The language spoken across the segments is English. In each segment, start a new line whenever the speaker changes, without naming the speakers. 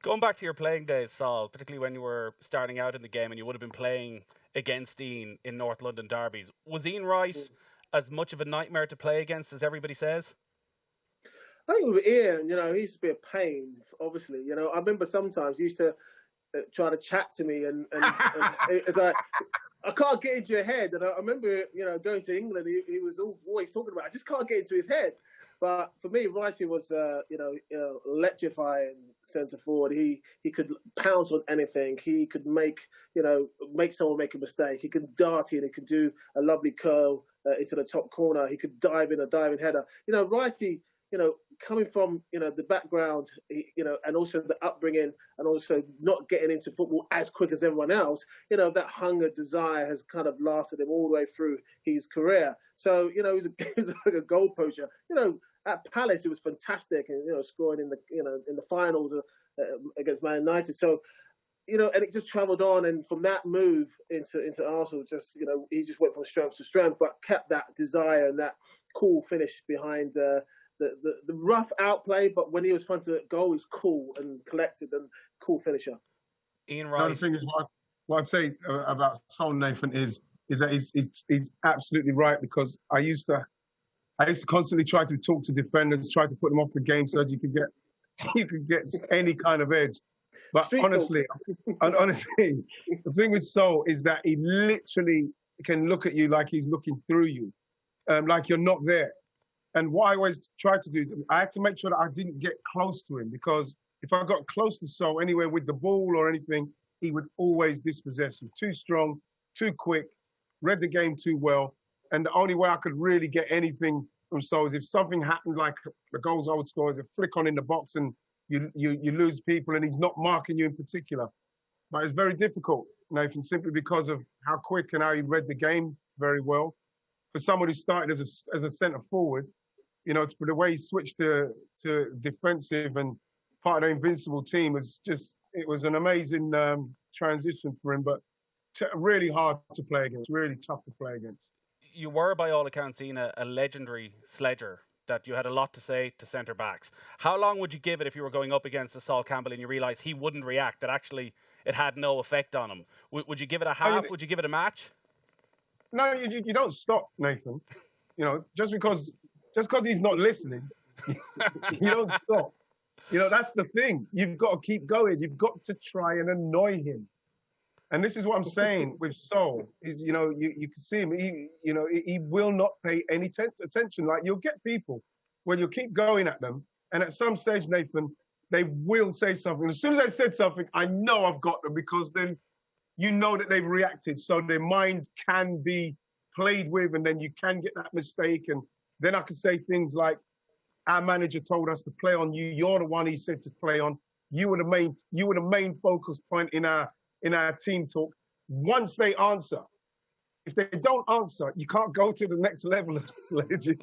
Going back to your playing days, Sol, particularly when you were starting out in the game and you would have been playing against Ian in North London derbies, was Ian Wright as much of a nightmare to play against as everybody says?
I think with Ian, he used to be a pain, obviously. I remember sometimes he used to try to chat to me and it's like, I can't get into your head. And I remember, going to England, he was always talking about, I just can't get into his head. But for me, Wrighty was, electrifying centre forward. He could pounce on anything. He could make someone make a mistake. He could dart in. He could do a lovely curl into the top corner. He could dive in a diving header. Wrighty, coming from, the background, and also the upbringing and also not getting into football as quick as everyone else, that hunger, desire has kind of lasted him all the way through his career. So, he was like a goal poacher. At Palace, it was fantastic and, scoring in the finals against Man United. So, and it just travelled on. And from that move into Arsenal, he just went from strength to strength, but kept that desire and that cool finish behind the rough outplay, but when he was front of goal, he's cool and collected and cool finisher.
Ian Wright.
The thing is, what I'd say about Sol, Nathan, is that he's absolutely right, because I used to constantly try to talk to defenders, try to put them off the game so that you could get any kind of edge. But honestly, the thing with Sol is that he literally can look at you like he's looking through you, like you're not there. And what I always tried to do, I had to make sure that I didn't get close to him, because if I got close to Sol anywhere with the ball or anything, he would always dispossess you. Too strong, too quick, read the game too well. And the only way I could really get anything from Sol is if something happened, like the goals I would score, the flick on in the box and you lose people and he's not marking you in particular. But it's very difficult, Nathan, simply because of how quick and how he read the game very well. For someone who started as a centre forward, the way he switched to defensive and part of the invincible team it was an amazing transition for him, but really hard to play against, really tough to play against.
You were, by all accounts, Ian, a legendary sledger, that you had a lot to say to centre backs. How long would you give it if you were going up against a Sol Campbell and you realised he wouldn't react, that actually it had no effect on him? Would you give it a half? Would you give it a match?
No, you don't stop, Nathan. Just because he's not listening, you don't stop. That's the thing. You've got to keep going. You've got to try and annoy him. And this is what I'm saying with Sol. Is you can see him. He will not pay any attention. Like, you'll get people where you'll keep going at them, and at some stage, Nathan, they will say something. As soon as they've said something, I know I've got them, because then you know that they've reacted, so their mind can be played with, and then you can get that mistake. And then I could say things like, our manager told us to play on you. You're the one he said to play on. You were the main focus point in our team talk. Once they answer, if they don't answer, you can't go to the next level of sledging.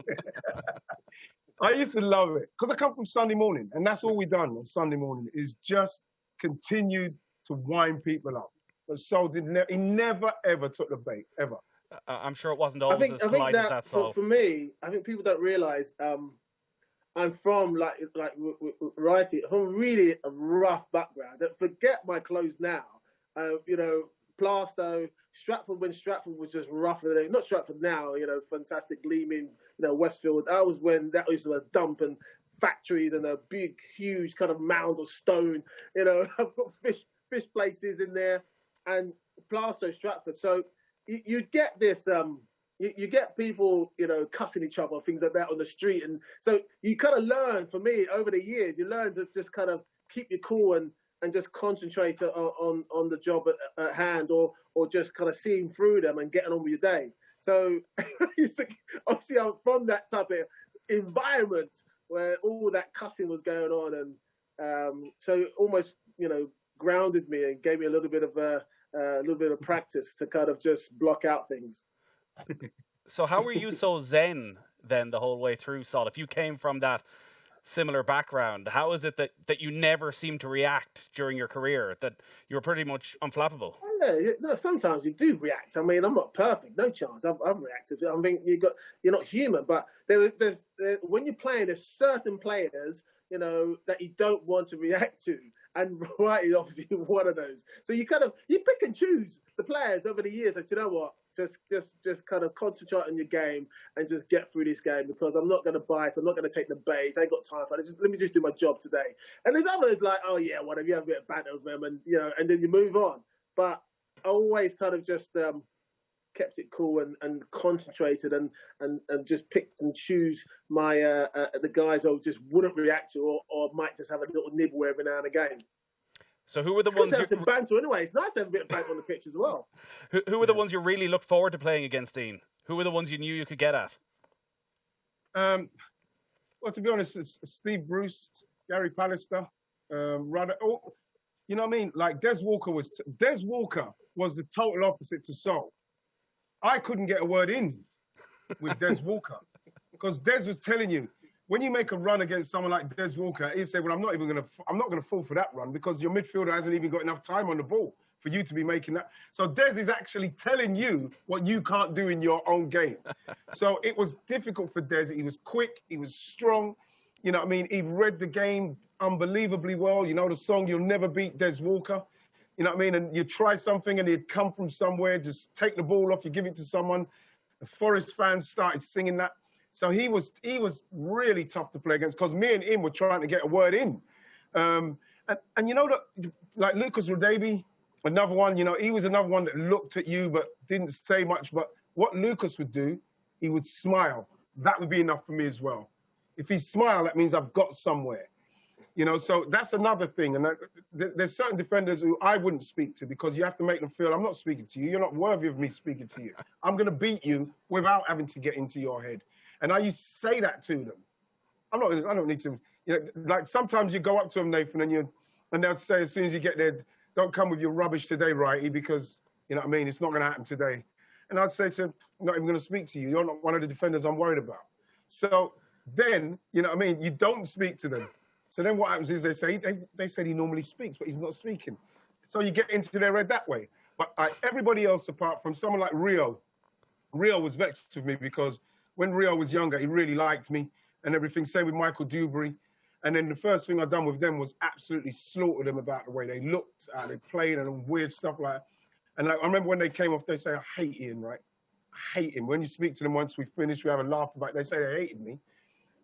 I used to love it, because I come from Sunday morning, and that's all we done on Sunday morning, is just continued to wind people up. But Sol he never ever took the bait, ever.
I'm sure it wasn't always as polite as that.
For me, I think people don't realise I'm from like Wrighty, from really a rough background. Forget my clothes now. Plaistow, Stratford, when Stratford was just rougher. Not Stratford now, fantastic gleaming, Westfield. That was when that was a dump and factories and a big, huge kind of mound of stone. I've got fish places in there, and Plaistow, Stratford. So you get this. You get people, cussing each other, things like that on the street. And so you kind of learn, for me, over the years, you learn to just kind of keep your cool and just concentrate on the job at hand, or just kind of seeing through them and getting on with your day. So obviously I'm from that type of environment where all that cussing was going on. And so it almost, grounded me and gave me a little bit of practice to kind of just block out things.
So how were you so zen then the whole way through, Sol? If you came from that similar background, how is it that you never seemed to react during your career, that you were pretty much unflappable?
Yeah, no, sometimes you do react. I mean, I'm not perfect, no chance. I've reacted. I mean, you're not human, but there's when you're playing, there's certain players you know, that you don't want to react to. And Wright is obviously one of those. So you pick and choose the players over the years. Like, you know what? Just kind of concentrate on your game and just get through this game, because I'm not going to bite. I'm not going to take the bait. I ain't got time for it. Let me just do my job today. And there's others like, oh yeah, whatever. You have a bit of banter with them, and you know, and then you move on. But I always kind of just kept it cool and concentrated and just picked and choose my the guys I just wouldn't react to or might just have a little nibble every now and again.
So who were the
It's
ones?
Good to have some banter anyway. It's nice to have a bit of banter on the pitch as well.
Who were the ones you really looked forward to playing against, Dean? Who were the ones you knew you could get at?
Well, to be honest, it's Steve Bruce, Gary Pallister, Radebe. Oh, you know what I mean? Like Des Walker was the total opposite to Sol. I couldn't get a word in with Des Walker because Des was telling you, when you make a run against someone like Des Walker, he said, well, I'm not going to fall for that run because your midfielder hasn't even got enough time on the ball for you to be making that. So Des is actually telling you what you can't do in your own game. So it was difficult for Des. He was quick. He was strong. You know what I mean? He read the game unbelievably well. You know the song, You'll Never Beat Des Walker. You know what I mean? And you try something and he'd come from somewhere, just take the ball off, you give it to someone. The Forest fans started singing that. So he was really tough to play against because me and him were trying to get a word in. And you know, like Lucas Radebe, another one, you know, he was another one that looked at you but didn't say much. But what Lucas would do, he would smile. That would be enough for me as well. If he smiled, that means I've got somewhere. You know, so that's another thing. And there's certain defenders who I wouldn't speak to because you have to make them feel, I'm not speaking to you. You're not worthy of me speaking to you. I'm going to beat you without having to get into your head. And I used to say that to them. I don't need to, you know, like sometimes you go up to them, Nathan, and they'll say as soon as you get there, don't come with your rubbish today, Wrighty, because, you know what I mean, it's not going to happen today. And I'd say to them, I'm not even going to speak to you. You're not one of the defenders I'm worried about. So then, you know what I mean, you don't speak to them. So then what happens is they said he normally speaks, but he's not speaking. So you get into their head that way. But everybody else, apart from someone like Rio was vexed with me because when Rio was younger, he really liked me and everything. Same with Michael Dewberry. And then the first thing I done with them was absolutely slaughter them about the way they looked, how they played and weird stuff like that. And like, I remember when they came off, they say, I hate Ian, right? I hate him. When you speak to them once we finish, we have a laugh about it, they say they hated me.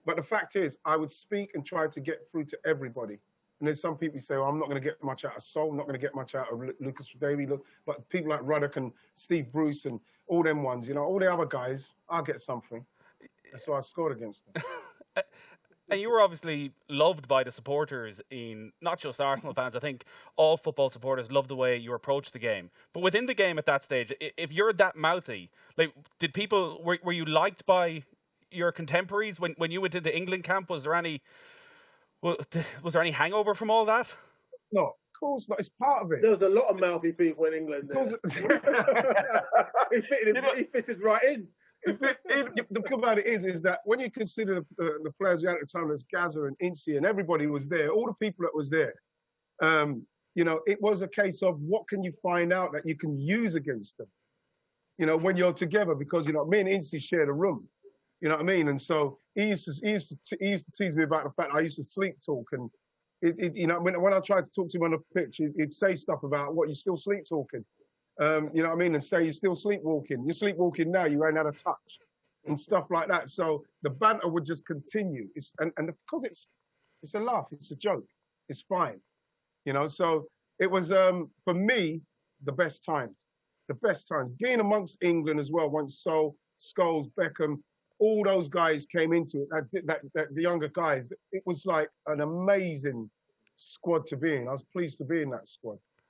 But the fact is, I would speak and try to get through to everybody. And there's some people who say, well, I'm not going to get much out of Sol, I'm not going to get much out of Lucas Radebe. But people like Ruddock and Steve Bruce and all them ones, you know, all the other guys, I'll get something. That's why I scored against them.
And you were obviously loved by the supporters in not just Arsenal fans. I think all football supporters love the way you approach the game. But within the game at that stage, if you're that mouthy, like, were you liked by your contemporaries when you went into England camp? Was there any hangover from all that?
No, of course not. It's part of it.
There was a lot of mouthy people in England. He fitted right in.
The thing about it is that when you consider the players we had at the time, there's Gazza and Incy and everybody was there, all the people that was there, you know, it was a case of what can you find out that you can use against them, you know, when you're together, because, you know, me and Incy shared a room. You know what I mean? And so he used to tease me about the fact I used to sleep talk. And, you know, when I tried to talk to him on the pitch, he'd say stuff about, what, you still sleep talking? You know what I mean? And say, you're still sleepwalking. You're sleepwalking now, you ain't had a touch. And stuff like that. So the banter would just continue. And because it's a laugh, it's a joke, it's fine. You know, so it was, for me, the best times. The best times. Being amongst England as well, once Sol, Scholes, Beckham, all those guys came into it, the younger guys. It was like an amazing squad to be in. I was pleased to be in that squad.